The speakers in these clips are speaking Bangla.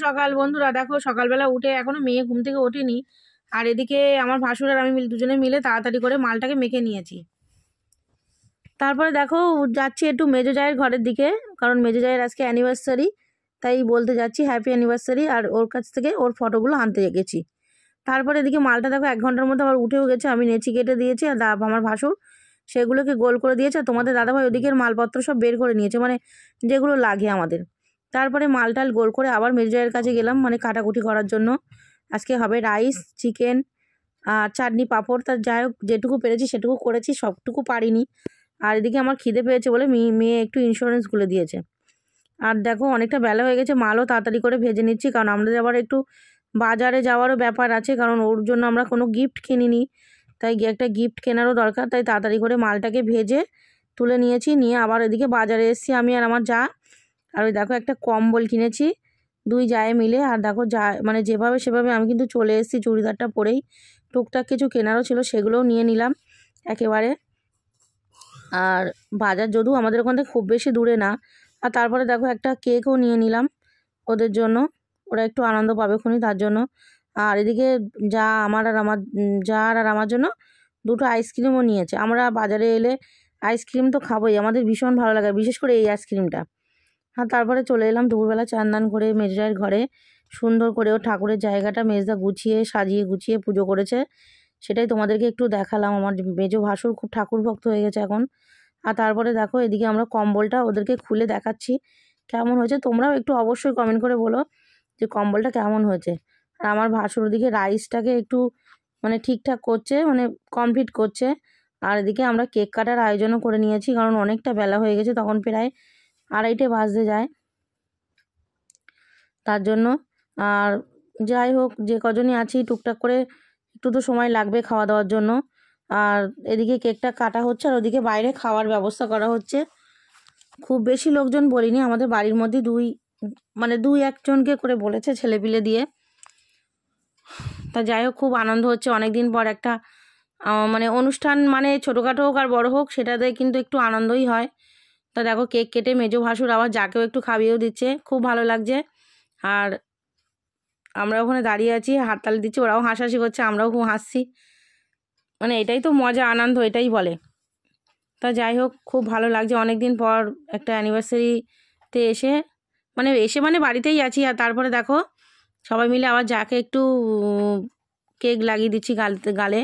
সকাল বন্ধুরা, দেখো সকালবেলা উঠে এখনো মেয়ে ঘুম থেকে ওঠেনি। আর এদিকে আমার ভাসুর আর আমি দুজনে মিলে তাড়াতাড়ি করে মালটাকে মেখে নিয়েছি। তারপরে দেখো যাচ্ছি একটু মেজো জায়ের ঘরের দিকে, কারণ মেজো জায়ের আজকে অ্যানিভার্সারি, তাই বলতে যাচ্ছি হ্যাপি অ্যানিভার্সারি। আর ওর কাছ থেকে ওর ফটোগুলো আনতে গেছি। তারপরে এদিকে মালটা দেখো 1 ঘন্টার মধ্যে আবার উঠেও গেছে। আমি নেচি কেটে দিয়েছি আর আমার ভাসুর সেগুলোকে গোল করে দিয়েছে। আর তোমাদের দাদাভাই ওদিকের মালপত্র সব বের করে নিয়েছে, মানে যেগুলো লাগে আমাদের। তারপরে মালটাল গোল করে আবার মেজো জায়ের কাছে গেলাম, মানে কাটাকুটি করার জন্য। আজকে হবে রাইস, চিকেন আর চাটনি, পাঁপড়। তার যাই হোক, যেটুকু পেরেছি সেটুকু করেছি, সবটুকু পারিনি। আর এদিকে আমার খিদে পেয়েছে বলে মেয়ে একটু ইন্স্যুরেন্স খুলে দিয়েছে। আর দেখো অনেকটা বেলা হয়ে গেছে, মালও তাড়াতাড়ি করে ভেজে নিচ্ছি, কারণ আমাদের আবার একটু বাজারে যাওয়ারও ব্যাপার আছে, কারণ ওর জন্য আমরা কোনো গিফট কিনিনি, তাই একটা গিফট কেনারও দরকার। তাই তাড়াতাড়ি করে মালটাকে ভেজে তুলে নিয়েছি, নিয়ে আবার এদিকে বাজারে এসেছি আমি আর আমার যা। আর ওই দেখো একটা কম্বল কিনেছি দুই জায়ে মিলে। আর দেখো যা মানে যেভাবে সেভাবে আমি কিন্তু চলে এসেছি চুড়িদারটা পরেই। টুকটাক কিছু কেনারও ছিল, সেগুলোও নিয়ে নিলাম একেবারে। আর বাজার যদিও আমাদের ওখান থেকে খুব বেশি দূরে না। আর তারপরে দেখো একটা কেকও নিয়ে নিলাম ওদের জন্য, ওরা একটু আনন্দ পাবে খুনি, তার জন্য। আর এদিকে যার আর আমার জন্য দুটো আইসক্রিমও নিয়েছে। আমরা বাজারে এলে আইসক্রিম তো খাবোই, আমাদের ভীষণ ভালো লাগে, বিশেষ করে এই আইসক্রিমটা। আর তারপরে চলে এলাম দুপুরবেলা চান দান করে মেজদার ঘরে। সুন্দর করে ও ঠাকুরের জায়গাটা মেজদা গুছিয়ে সাজিয়ে গুছিয়ে পুজো করেছে, সেটাই তোমাদেরকে একটু দেখালাম। আমার মেজো ভাসুর খুব ঠাকুর ভক্ত হয়ে গেছে এখন। আর তারপরে দেখো এদিকে আমরা কম্বলটা ওদেরকে খুলে দেখাচ্ছি কেমন হয়েছে। তোমরাও একটু অবশ্যই কমেন্ট করে বলো যে কম্বলটা কেমন হয়েছে। আর আমার ভাসুর ওদিকে রাইসটাকে একটু মানে ঠিকঠাক করছে, মানে কমপ্লিট করছে। আর এদিকে আমরা কেক কাটার আয়োজনও করে নিয়েছি, কারণ অনেকটা বেলা হয়ে গেছে, তখন প্রায় 2:30 বাজতে যায়, তার জন্য। আর যাই হোক, যে কজনই আছি টুকটাক করে একটু তো সময় লাগবে খাওয়া দাওয়ার জন্য। আর এদিকে কেকটা কাটা হচ্ছে, আর ওদিকে বাইরে খাওয়ার ব্যবস্থা করা হচ্ছে। খুব বেশি লোকজন বলিনি, আমাদের বাড়ির মধ্যে দুই একজনকে করে বলেছে ছেলেপিলে দিয়ে। তা যাই হোক, খুব আনন্দ হচ্ছে, অনেকদিন পর একটা মানে অনুষ্ঠান, মানে ছোটোখাটো হোক আর বড় হোক, সেটাতে কিন্তু একটু আনন্দই হয়। তা দেখো কেক কেটে মেজো ভাসুর আবার যাকেও একটু খাইয়েও দিচ্ছে, খুব ভালো লাগছে। আর আমরা ওখানে দাঁড়িয়ে আছি, হাততালি দিচ্ছি, ওরাও হাসাহাসি করছে, আমরাও খুব হাসছি। মানে এটাই তো মজা, আনন্দ, এটাই বলে। তা যাই হোক, খুব ভালো লাগছে অনেকদিন পর একটা অ্যানিভার্সারিতে এসে বাড়িতেই আছি। আর তারপরে দেখো সবাই মিলে আবার যাকে একটু কেক লাগিয়ে দিচ্ছি গালে।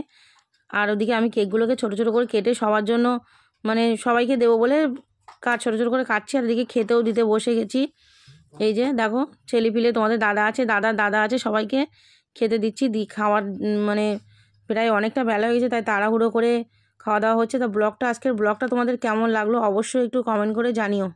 আর ওদিকে আমি কেকগুলোকে ছোট ছোট করে কেটে সবার জন্য, মানে সবাইকে দেবো বলে ছোট ছোট করে কাটছি। আর এদিকে খেতেও দিতে বসে গেছি। এই যে দেখো ছেলেপিলে, তোমাদের দাদা আছে, দাদা আছে, সবাইকে খেতে দিচ্ছি। খাওয়ার মানে প্রায় অনেকটা বেলা হয়ে গেছে, তাই তাড়াহুড়ো করে খাওয়া দাওয়া হচ্ছে। তা আজকের ব্লগটা তোমাদের কেমন লাগলো অবশ্যই একটু কমেন্ট করে জানিও।